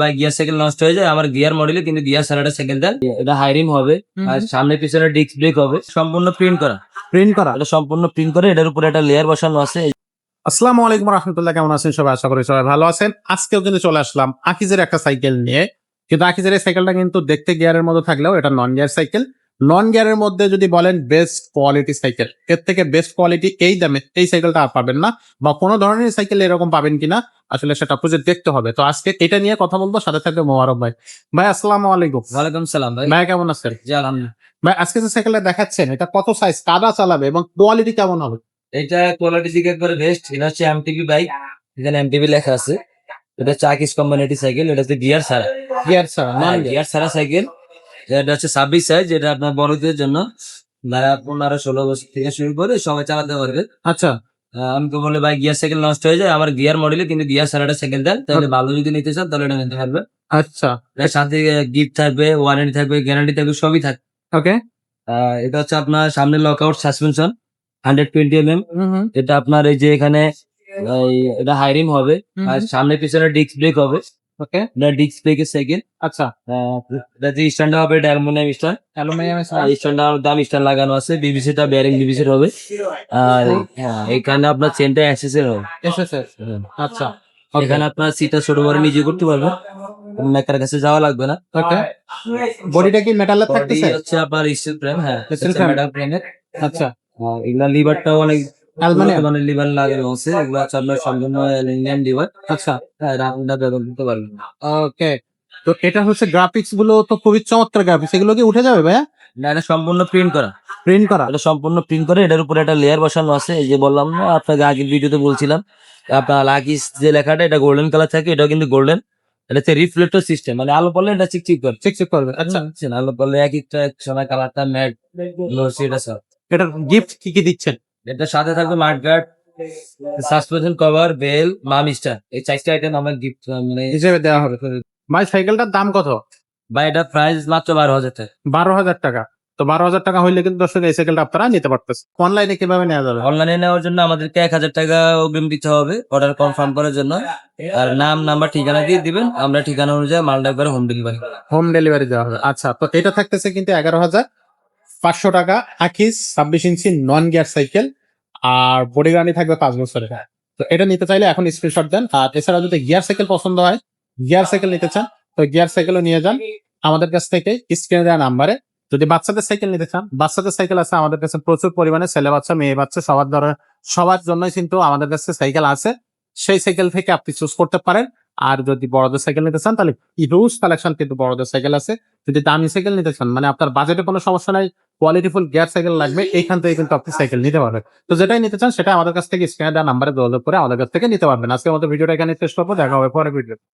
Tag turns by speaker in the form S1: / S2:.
S1: ভাই gear cycle নষ্ট হয়ে যায় আমার গিয়ার মডেলে, কিন্তু গিয়ার ছাড়াটা সাইকেল দেন। এটা হাই রিম হবে আর সামনে পিছনে ডিস্ক ব্রেক হবে, সম্পূর্ণ প্রিন্ট করা। এটা সম্পূর্ণ প্রিন্ট করে, এটার উপরে একটা লেয়ার বসানো আছে।
S2: আসসালামু আলাইকুম রহমতুল্লাহ, কেমন আছেন সবাই? আশা করি সবাই ভালো আছেন। আজকেও কিন্তু চলে আসলাম আকিজের একটা সাইকেল নিয়ে। কিন্তু আকিজের এই সাইকেলটা কিন্তু দেখতে গিয়ারের মতো থাকলেও এটা নন গিয়ার সাইকেল। নন গিয়ারের মধ্যে যদি বলেন বেস্ট কোয়ালিটি সাইকেল, এর থেকে বেস্ট কোয়ালিটি এই দামে এই সাইকেলটা আর পাবেন না, বা কোনো ধরনের সাইকেল এরকম পাবেন কিনা আসলে সেটা খুঁজে দেখতে হবে। তো আজকে এটা নিয়ে কথা বলবো, সাথে থাকবে মোবারক ভাই। ভাই আসসালামু আলাইকুম।
S1: ওয়ালাইকুম সালাম ভাই।
S2: ভাই কেমন আছেন?
S1: জি আলহামদুলিল্লাহ।
S2: ভাই আজকে যে সাইকেলটা দেখাচ্ছেন এটা কত সাইজ, কারা চালাবে এবং কোয়ালিটি কেমন হবে?
S1: এটা কোয়ালিটি দিকে একবারে বেস্ট। এটা হচ্ছে এমটিভি বাইক, এখানে এমটিভি লেখা আছে। এটা হচ্ছে আকিজ কোম্পানিটি সাইকেল, এটা হচ্ছে গিয়ার ছাড়া।
S2: গিয়ার ছাড়া, নন
S1: গিয়ার ছাড়া সাইকেল। এটা হচ্ছে 26 সাইজ, এটা আপনার বড়দের জন্য, যারা 15-16 বছর থেকে শুরু করে সবাই চালাতে পারবে।
S2: আচ্ছা।
S1: আমি তো বলে ভাই গিয়ার সাইকেল নষ্ট হয়ে যায় আমার গিয়ার মডেলে, কিন্তু গিয়ার ছাড়াটা সাইকেল দেন, তাহলে ভালো যদি নিতে চান তাহলে এটা নিতে পারবে।
S2: আচ্ছা,
S1: এর সাথে গিফট থাকবে, ওয়ারেন্টি থাকবে, গ্যারান্টি থাকবে, সবই থাকবে।
S2: ওকে।
S1: এটা হচ্ছে আপনার সামনে লকআউট সাসপেনশন 120 mm। এটা আপনার এই যে এখানে এটা হাই রিম হবে আর সামনে পিছনে ডিস্ক ব্রেক হবে।
S2: ওকে।
S1: এটা ডিস্ক ব্রেকের সাইকেল।
S2: আচ্ছা,
S1: এটা যে স্ট্যান্ড হবে এটা অ্যালুমিনিয়াম স্ট্যান্ড।
S2: অ্যালুমিনিয়াম
S1: স্ট্যান্ডার দাম স্ট্যান্ড লাগানো আছে, বিবিসিটা বেয়ারিং বিবিসির হবে। আর এখানে আপনার চেনটা অ্যাক্সেসের হবে।
S2: এসেছে। আচ্ছা,
S1: এখানে আপনার সিটটা ছোট বড় নিজে করতে পারবেন, মেকার কাছে যাওয়া লাগবে না।
S2: ওকে। বডিটা কি মেটালের থাকতেছে?
S1: হচ্ছে আপনার স্টিল ফ্রেম। হ্যাঁ,
S2: Steel frame?
S1: মেটাল ফ্রেমের।
S2: আচ্ছা,
S1: এগুলা লিভারটাও অনেক
S2: অ্যালুমিনিয়াম।
S1: মানে লিভার লাগানো আছে, এগুলো হচ্ছে আপনার সম্পূর্ণ অ্যালুমিনিয়াম লিভার।
S2: আচ্ছা,
S1: হ্যাঁ, রাউন্ডটা ব্যবহার করতে পারবেন।
S2: ওকে। তো এটা হচ্ছে গ্রাফিক্স গুলো তো খুবই চমৎকার গ্রাফিক্স, এগুলো কি উঠে যাবে ভাইয়া?
S1: না, এটা সম্পূর্ণ প্রিন্ট করা।
S2: প্রিন্ট করা?
S1: এটা সম্পূর্ণ প্রিন্ট করে, এটার উপরে একটা লেয়ার বসানো আছে। এই যে বললাম না আপনাকে আগের ভিডিওতে বলছিলাম, আপনার লাকিস যে লেখাটা এটা গোল্ডেন কালার থাকে, এটাও কিন্তু গোল্ডেন। এটা হচ্ছে রিফ্লেক্টর সিস্টেম, মানে আলো পড়লে এটা চিকচিক করে।
S2: চেক করবে। আচ্ছা,
S1: আলো পড়লে এক একটা সময় কালারটা ম্যাট এটা সব।
S2: এটার গিফট কি কি দিচ্ছেন?
S1: এটার সাথে থাকবে মাঠগার্ড, সাসপেনশন কভার, বেল, মাম স্টার, এই 4টা আইটেম আমার গিফট মানে
S2: হিসেবে দেওয়া হবে। ভাই সাইকেলটার দাম কত?
S1: বা এটা প্রাইস মাত্র 12,000 টাকা।
S2: 12,000 টাকা। তো 12,000 টাকা হইলে কিন্তু দর্শক এই সাইকেলটা আপনারা নিতে পারতেছে। অনলাইনে কিভাবে নেওয়া যাবে?
S1: অনলাইনে নেওয়ার জন্য আমাদেরকে 1,000 টাকা অগ্রিম দিতে হবে অর্ডার কনফার্ম করার জন্য। আর নাম, নাম্বার, ঠিকানা দিয়ে দিবেন, আমরা ঠিকানা অনুযায়ী মালটা একবার হোম ডেলিভারি।
S2: হোম ডেলিভারি দেওয়া হবে। আচ্ছা, তো এটা থাকতেছে কিন্তু 11,500 টাকা। আকিজ 26 ইঞ্চি নন গিয়ার সাইকেল, আর বডি গ্যারান্টি থাকবে 5 বছরের। তো এটা নিতে চাইলে এখন স্ক্রিনশট দেন। আর এছাড়া যদি গিয়ার সাইকেল পছন্দ হয়, গিয়ার সাইকেল নিতে চান, তো গিয়ার সাইকেলও নিয়ে যান আমাদের কাছ থেকে স্ক্রিনে দেওয়া নাম্বারে। যদি বাচ্চাদের সাইকেল নিতে চান, বাচ্চাদের সাইকেল আছে আমাদের কাছে প্রচুর পরিমাণে, ছেলে বাচ্চা মেয়ে বাচ্চা সবার জন্যই কিন্তু আমাদের কাছে সাইকেল আছে। সেই সাইকেল থেকে আপনি চুজ করতে পারেন। আর যদি বড়দের সাইকেল নিতে চান তাহলে হিউজ কালেকশন কিন্তু বড়দের সাইকেল আছে। যদি দামি সাইকেল নিতে চান, মানে আপনার বাজেটে কোনো সমস্যা নাই, কোয়ালিটিফুল গিয়ার সাইকেল লাগবে, এইখান থেকে কিন্তু আপনি সাইকেল নিতে পারবেন। তো যেটাই নিতে চান সেটা আমাদের কাছ থেকে স্ক্রিনে দেওয়া নাম্বারে যোগাযোগ করে আমাদের কাছ থেকে নিতে পারবেন। আজকে আমাদের ভিডিওটা এখানে শেষ করবো, দেখা হবে পরে ভিডিও।